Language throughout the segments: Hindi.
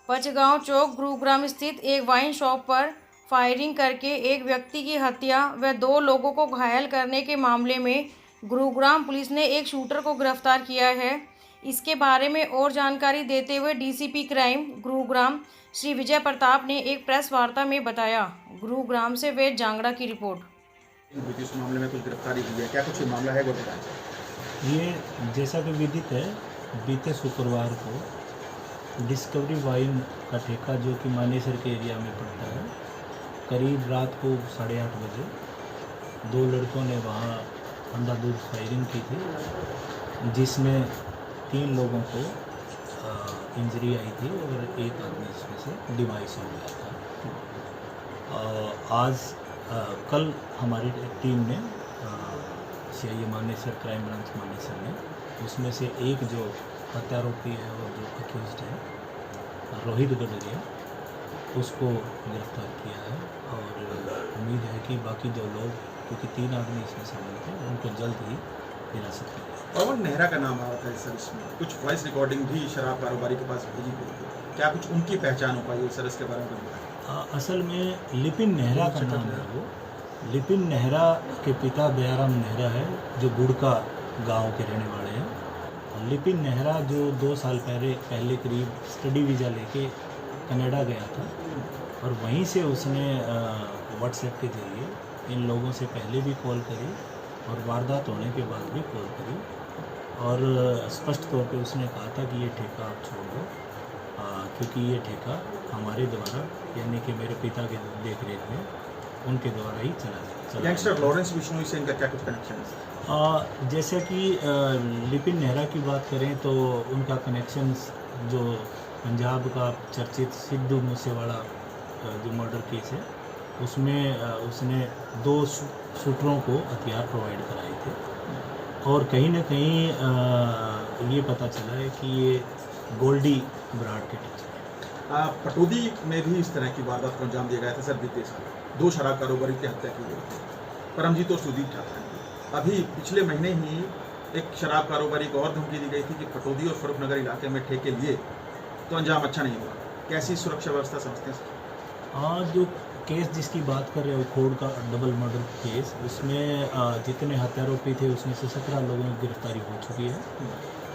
पचगांव चौक गुरुग्राम स्थित एक वाइन शॉप पर फायरिंग करके एक व्यक्ति की हत्या व 2 लोगों को घायल करने के मामले में गुरुग्राम पुलिस ने एक शूटर को गिरफ्तार किया है। इसके बारे में और जानकारी देते हुए डीसीपी क्राइम गुरुग्राम श्री विजय प्रताप ने एक प्रेस वार्ता में बताया। गुरुग्राम से वेद जांगड़ा की रिपोर्ट। इस मामले में कुछ गिरफ्तारी हुई है, क्या कुछ मामला है वो बताएं। ये जैसा कि विदित है, बीते शुक्रवार को डिस्कवरी वाइन का ठेका जो कि मानेसर के एरिया में पड़ता है, करीब रात को 8:30 बजे 2 लड़कों ने वहाँ अंधाधुंध फायरिंग की थी, जिसमें 3 लोगों को इंजरी आई थी और एक आदमी इसमें से डिवाइस हो गया था। कल हमारी टीम ने CIA Manesar crime branch Manesar ने उसमें से एक जो हत्यारोपी है और जो अक्यूज्ड है रोहित गडरिया, उसको गिरफ्तार किया है और उम्मीद है कि बाकी 2 लोग, क्योंकि 3 आदमी इसमें शामिल थे, उनको जल्द ही हिरासत में। पवन नेहरा का नाम आया था सर, इसमें कुछ वॉइस रिकॉर्डिंग भी शराब कारोबारी के पास भेजी गई थी, क्या कुछ उनकी पहचान हो पाई है सर? इसके बारे में बताएं। असल में लिपिन नेहरा का नाम है वो। लिपिन नेहरा के पिता दयाराम नेहरा है जो गुड़का गांव के रहने वाले हैं। लिपिन नेहरा जो 2 साल पहले करीब स्टडी वीज़ा लेके कनाडा गया था और वहीं से उसने व्हाट्सएप के जरिए इन लोगों से पहले भी कॉल करी और वारदात होने के बाद भी कॉल करी और स्पष्ट तौर पे उसने कहा था कि ये ठेका आप छोड़ दो, क्योंकि ये ठेका हमारे द्वारा, यानी कि मेरे पिता के देख रेख में उनके द्वारा ही चला गैंगस्टर लॉरेंस बिश्नोई से इनका क्या कुछ कनेक्शन है? जैसे कि लिपिन नेहरा की बात करें तो उनका कनेक्शन जो पंजाब का चर्चित सिद्धू मूसेवाला जो मर्डर केस है, उसमें उसने 2 शूटरों को हथियार प्रोवाइड कराए थे और कहीं ना कहीं ये पता चला है कि ये गोल्डी ब्राड के टीचर हैं। पटौदी में भी इस तरह की वारदात को अंजाम दिया गया था सर। बीते साल 2 शराब कारोबारी की हत्या की गई थी, परमजीत और सुदीप ठाकुर। अभी पिछले महीने ही एक शराब कारोबारी को और धमकी दी गई थी कि पटौदी और फरूखनगर इलाके में ठेके लिए तो अंजाम अच्छा नहीं हुआ। कैसी सुरक्षा व्यवस्था समझते हैं? जो केस जिसकी बात कर रहे हो, खोड़ का डबल मर्डर केस, उसमें जितने हत्यारोपी थे उसमें से 17 लोगों की गिरफ्तारी हो चुकी है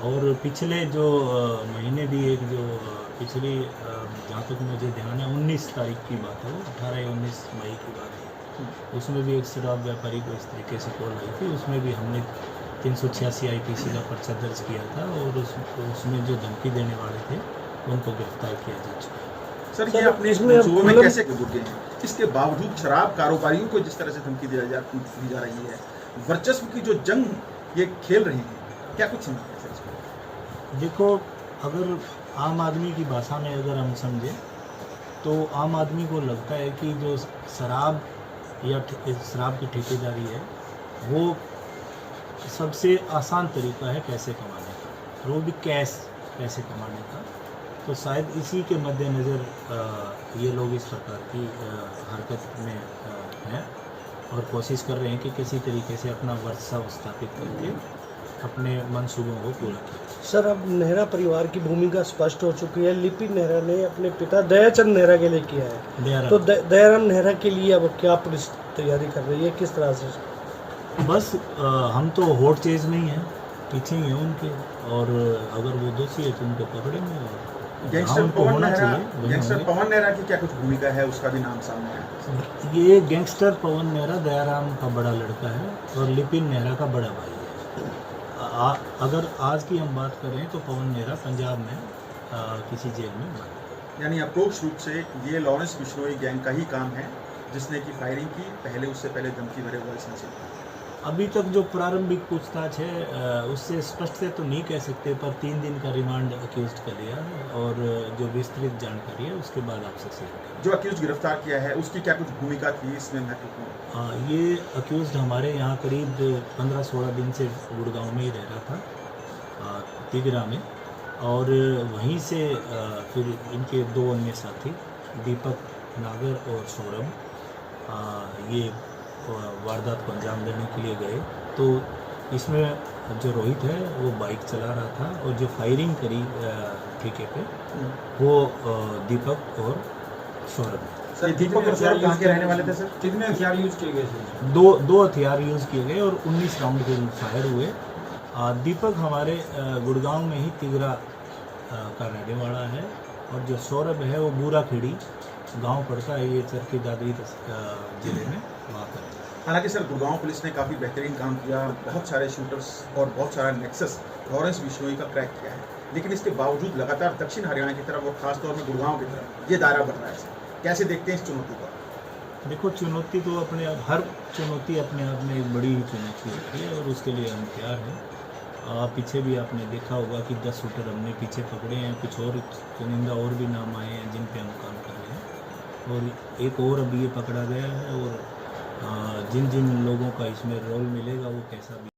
और पिछले जो महीने भी एक जो पिछली जहाँ तक मुझे ध्यान है 19 तारीख की बात है, 18 या 19 मई की बात है, उसमें भी एक शराब व्यापारी को इस तरीके से कॉल आई थी। उसमें भी हमने 386 IPC का पर्चा दर्ज किया था और उसमें जो धमकी देने वाले थे उनको गिरफ्तार किया जा चुका है। सर ये अपने मंसूबों में कैसे जुट गए हैं? इसके बावजूद शराब कारोबारियों को जिस तरह से धमकी दी जा रही है, वर्चस्व की जो जंग ये खेल रही है, क्या कुछ समझते हैं सर इसको? देखो, अगर आम आदमी की भाषा में अगर हम समझें तो आम आदमी को लगता है कि जो शराब या शराब की ठेकेदारी है वो सबसे आसान तरीका है पैसे कमाने का, और वो भी कैश पैसे कमाने का। तो शायद इसी के मद्देनज़र ये लोग इस प्रकार की हरकत में हैं और कोशिश कर रहे हैं कि किसी तरीके से अपना वर्चस्व स्थापित करके अपने मंसूबों को पूरा किया। सर, अब नेहरा परिवार की भूमिका स्पष्ट हो चुकी है। लिपिन नेहरा ने अपने पिता दयाचंद नेहरा के लिए किया है, तो दयाराम नेहरा के लिए अब क्या पुलिस तैयारी कर रही है, किस तरह से? बस हम तो होट चेज में ही हैं, पीछे ही हैं उनके, और अगर वो दोषी है तो उनको पकड़ेंगे और गैंगस्टर पवन नेहरा की क्या कुछ भूमिका है, उसका भी नाम सामने है। ये गैंगस्टर पवन नेहरा दयाराम का बड़ा लड़का है और लिपिन नेहरा का बड़ा भाई है। अगर आज की हम बात करें तो पवन नेहरा पंजाब में किसी जेल में बंद है। यानी अप्रोक्ष रूप से ये लॉरेंस बिश्नोई गैंग का ही काम है जिसने की फायरिंग की, उससे पहले धमकी भरे वॉइस मैसेज। अभी तक जो प्रारंभिक पूछताछ है उससे स्पष्ट से तो नहीं कह सकते, पर 3 दिन का रिमांड अक्यूज्ड का लिया है और जो विस्तृत जानकारी है उसके बाद आपसे शेयर करेंगे। जो अक्यूज्ड गिरफ्तार किया है उसकी क्या कुछ भूमिका थी इसमें महत्वपूर्ण? ये अक्यूज्ड हमारे यहाँ करीब 15-16 दिन से गुड़गांव में ही रह रहा था, तिगरा में, और वहीं से फिर इनके 2 अन्य साथी दीपक नागर और सौरभ ये वारदात को अंजाम देने के लिए गए। तो इसमें जो रोहित है वो बाइक चला रहा था और जो फायरिंग करी ठेके पे वो दीपक और सौरभ। सर दीपक और सौरभ कहाँ के रहने वाले थे सर? कितने हथियार यूज किए गए थे? दो हथियार यूज़ किए गए और 19 राउंड के फायर हुए। दीपक हमारे गुड़गांव में ही तिगरा का रहने वाला है और जो सौरभ है वो बूरा खेड़ी गांव पड़ता है, ये चरखी दादरी जिले में वहाँ पर। हालांकि सर गुड़गांव पुलिस ने काफ़ी बेहतरीन काम किया, बहुत सारे शूटर्स और बहुत सारा नेक्सस लॉरेंस बिश्नोई का क्रैक किया है, लेकिन इसके बावजूद लगातार दक्षिण हरियाणा की तरफ और खासतौर में गुड़गांव की तरफ ये दायरा बढ़ रहा है सर। कैसे देखते हैं इस चुनौती को? देखो, चुनौती तो अपने आप, हर चुनौती अपने आप में एक बड़ी चुनौती होती है और उसके लिए हम तैयार हैं। पीछे भी आपने देखा होगा कि 10 शूटर हमने पीछे पकड़े हैं, कुछ और चुनिंदा और भी नाम आए हैं जिन पे हम काम कर रहे हैं और एक और अभी ये पकड़ा गया है और जिन जिन लोगों का इसमें रोल मिलेगा वो कैसा भी